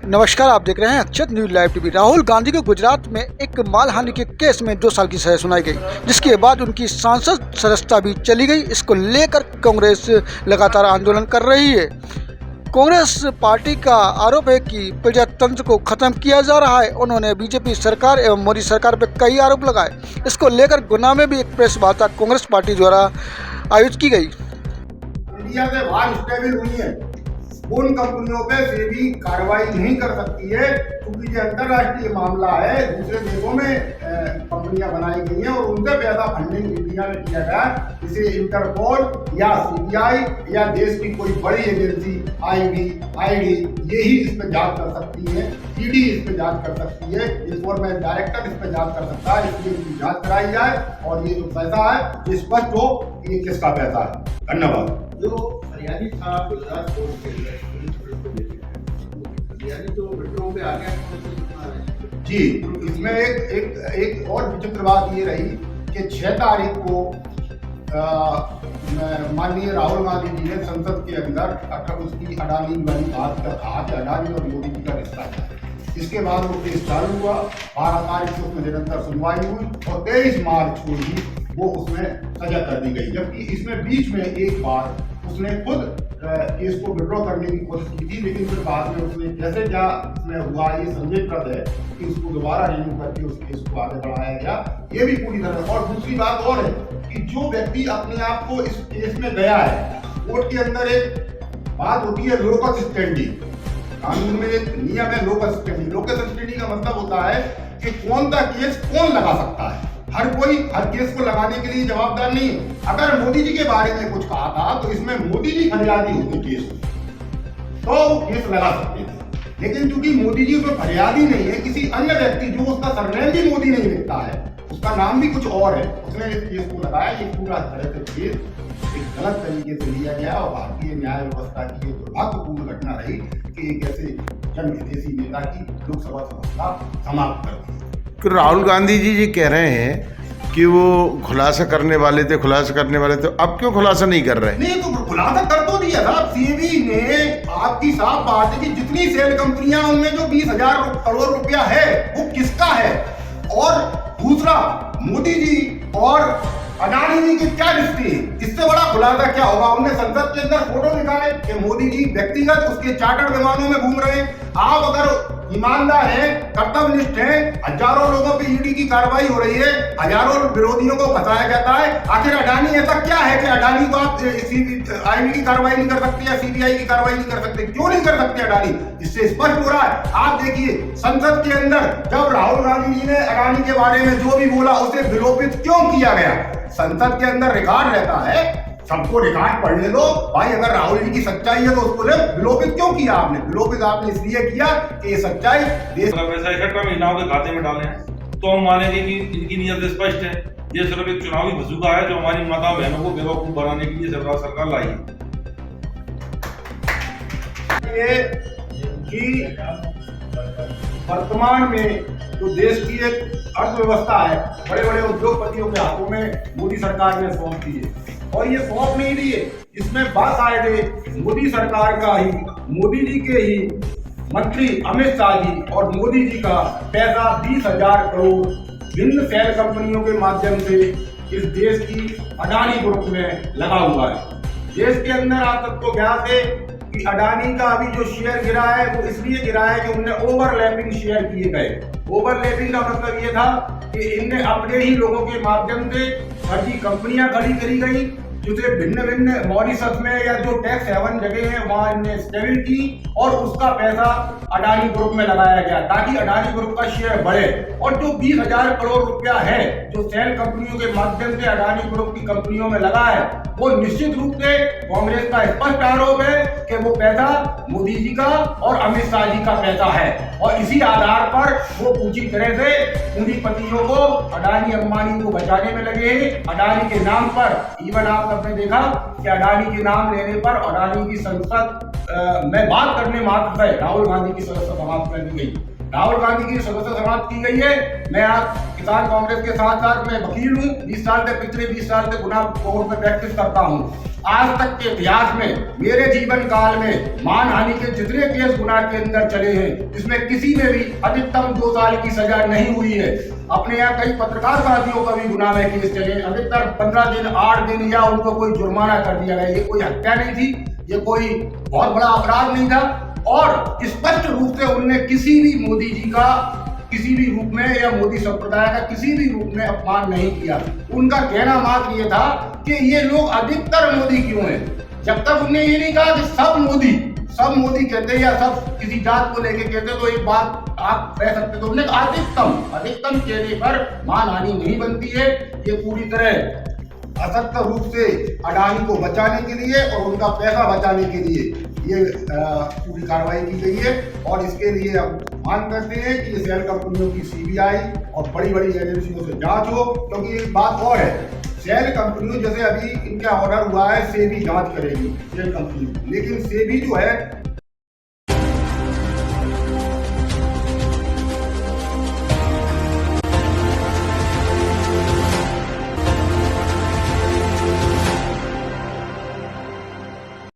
नमस्कार, आप देख रहे हैं Akshat news live TV. Rahul Gandhi को गुजरात में एक मालहानि के केस में 2 साल की सजा सुनाई गई, जिसके बाद उनकी सांसद सदस्यता भी चली गई। इसको लेकर कांग्रेस लगातार आंदोलन कर रही है। कांग्रेस पार्टी का आरोप है कि प्रजातंत्र को खत्म किया जा रहा है। उन्होंने बीजेपी सरकार एवं मोदी सरकार पर कई आरोप लगाए। इसको लेकर गुना में भी एक प्रेस वार्ता कांग्रेस पार्टी द्वारा आयोजित की गई। इंडिया से बाहर स्टेबल हुई है, उन कंपनियों पे से भी कार्रवाई नहीं कर सकती है, क्योंकि ये अंतर्राष्ट्रीय मामला है। दूसरे देशों में कंपनियां बनाई गई हैं और उनसे पैसा फंडिंग इंडिया में किया गया। इसे इंटरपोल या सीबीआई या देश की कोई बड़ी एजेंसी आईडी यही इस पर जांच कर सकती है। ईडी इस पर जांच कर सकती है, इन्फोर्समेंट डायरेक्टर इस पर जांच कर सकता है। इसलिए इनकी जांच कराई जाए और ये जो पैसा है ये स्पष्ट हो कि ये किसका पैसा है। धन्यवाद। जो हरियाणी था गुजरात कोर्ट के अंदर हरियाणी तो विड्रॉ पे आ गया जी। इसमें एक और विचित्र बात ये रही कि 6 तारीख को माननीय राहुल गांधी जी ने संसद के अंदर उसकी अडानी वाली बात का कहा कि अडानी और मोदी जी का रिश्ता है। इसके बाद वो केस चालू हुआ। 12 तारीख को उसमें निरंतर सुनवाई हुई और 23 मार्च को ही वो उसमें सजा कर दी गई। जबकि इसमें बीच में एक बार उसने खुद केस को विड्रॉ करने की कोशिश की थी, लेकिन फिर बाद में उसने कैसे क्या इसमें हुआ ये संदेहप्रद है कि उसको दोबारा रिन्यू करके उस केस को आगे बढ़ाया गया। ये भी पूरी तरह। और दूसरी बात और है कि जो व्यक्ति अपने आप को इस केस में गया है, कोर्ट के अंदर एक बात होती है लोकस स्टैंडी। कानून में एक नियम है लोकस स्टैंडी। लोकस स्टैंडी का मतलब होता है कि कौन सा केस कौन लगा सकता है। हर कोई हर केस को लगाने के लिए जवाबदार नहीं है। अगर मोदी जी के बारे में कुछ कहा था तो इसमें मोदी जी फरियादी होते केस तो वो केस लगा सकते थे, लेकिन चूंकि मोदी जी उसमें फरियादी नहीं है, किसी अन्य व्यक्ति जो उसका सरनेम भी मोदी नहीं लिखता है, उसका नाम भी कुछ और है, उसने इस केस को लगाया। ये पूरा तरह से केस एक गलत तरीके से लिया गया और भारतीय न्याय व्यवस्था की ये दुर्भाग्यपूर्ण घटना रही कि एक ऐसे जन विदेशी नेता की लोकसभा सदस्यता समाप्त कर दी। राहुल गांधी जी कह रहे हैं कि वो खुलासा करने वाले थे, अब क्यों खुलासा नहीं कर रहे? नहीं तो खुलासा कर तो दिया था। सीबी ने आपकी साफ बात है कि जितनी सेल कंपनियां उनमें जो 20,000 करोड़ रुपया है वो किसका है, और दूसरा मोदी जी और अडानी जी के क्या रिश्ते हैं, इससे बड़ा खुलासा क्या होगा। उन्हें संसद के अंदर फोटो दिखाए कि मोदी जी व्यक्तिगत उसके चार्टर्ड विमानों में घूम रहे हैं। आप अगर ईमानदार हैं, कर्तव्यनिष्ठ हैं, हजारों लोगों पे ईडी की कार्रवाई हो रही है, हजारों विरोधियों को फंसाया जाता है। आखिर अडानी ऐसा क्या है कि अडानी को आप आईडी की कार्रवाई नहीं कर सकते या सीबीआई की कार्रवाई नहीं कर सकते? क्यों नहीं कर सकते अडानी? इससे स्पष्ट हो रहा है। आप देखिए संसद के अंदर जब राहुल गांधी जी ने अडानी के बारे में जो भी बोला उसे विलोपित क्यों किया गया? संसद के अंदर रिकॉर्ड रहता है, सबको रिकॉर्ड पढ़ने लो भाई। अगर राहुल जी की सच्चाई है तो उसको विलोपित क्यों किया आपने? विलोपित आपने इसलिए किया कि ये सच्चाई देश पैसा इकट्ठा महिलाओं के खाते में डाले हैं तो हम मानेंगे कि इनकी नीयत स्पष्ट है। ये सिर्फ एक चुनावी भसूका है जो हमारी माता बहनों को बेवकूफ बनाने के लिए सरकार लाई है। कि वर्तमान में जो देश की एक अर्थव्यवस्था है बड़े बड़े उद्योगपतियों के हाथों में मोदी सरकार ने सौंप दी है। और ये सौंप नहीं दी है, इसमें बात आए थे मोदी सरकार का ही, मोदी जी के ही मंत्री अमित शाह जी और मोदी जी का पैसा 20,000 करोड़ विभिन्न सेल कंपनियों के माध्यम से इस देश की अडानी ग्रुप में लगा हुआ है। देश के अंदर आप सबको ज्ञात है कि अडानी का अभी जो शेयर गिरा है वो इसलिए गिरा है कि उनने ओवरलैपिंग शेयर किए गए। ओवरलैपिंग का मतलब ये था कि इनने अपने ही लोगों के माध्यम से फर्जी कंपनियां खड़ी करी गई, जिसे भिन्न भिन्न मॉरिशस में या जो टैक्स हेवन जगह है वहां इनने स्टेबल की और उसका पैसा अडानी ग्रुप में लगाया गया ताकि अडानी ग्रुप का शेयर बढ़े। और जो 20,000 करोड़ रुपया है जो सेल कंपनियों के माध्यम से अडानी ग्रुप की कंपनियों में लगा है, वो निश्चित रूप से कांग्रेस का स्पष्ट आरोप है कि वो पैसा मोदी जी का और अमित शाह जी का पैसा है। और इसी आधार पर वो पूरी तरह से पूंजीपतियों को अडानी अंबानी को बचाने में लगे हैं। अडानी के नाम पर इवन आप सबने देखा कि अडानी के नाम लेने पर अडानी की संसद में बात करने मात्र से राहुल गांधी की सदस्यता समाप्त कर दी गई। राहुल गांधी की सदस्यता समाप्त की गई है। मैं आज किसान कांग्रेस के साथ साथ मैं वकील हूँ, 20 साल से पिछले 20 साल से गुना कोर्ट में प्रैक्टिस करता हूँ। आज तक के इतिहास में मेरे जीवन काल में मानहानि के जितने केस गुना के अंदर चले हैं, इसमें किसी में भी अधिकतम 2 साल की सजा नहीं हुई है। अपने यहाँ कई पत्रकार साथियों का भी गुनाह में केस चले, अधिकतर 15 दिन 8 दिन या उनको कोई जुर्माना कर दिया गया। ये कोई हत्या नहीं थी, ये कोई बहुत बड़ा अपराध नहीं था और स्पष्ट रूप से उनने किसी भी मोदी जी का किसी भी रूप में या मोदी संप्रदाय का किसी भी रूप में अपमान नहीं किया। उनका कहना मात्र ये था कि ये लोग अधिकतर मोदी क्यों हैं। जब तक उन्होंने ये नहीं कहा कि सब मोदी कहते या सब किसी जात को लेके कहते तो एक बात आप कह सकते, तो उन्होंने अधिकतम कहने पर मानहानि नहीं बनती है। ये पूरी तरह असत्य रूप से अडानी को बचाने के लिए और उनका पैसा बचाने के लिए ये पूरी कार्रवाई की गई है और इसके लिए हम मांग करते हैं कि सेल कंपनियों की सीबीआई और बड़ी बड़ी एजेंसियों से जांच हो। क्योंकि एक बात और है, सेल कंपनियों जैसे अभी इनका ऑर्डर हुआ है, सेबी जांच करेगी सेल कंपनी, लेकिन सेबी जो है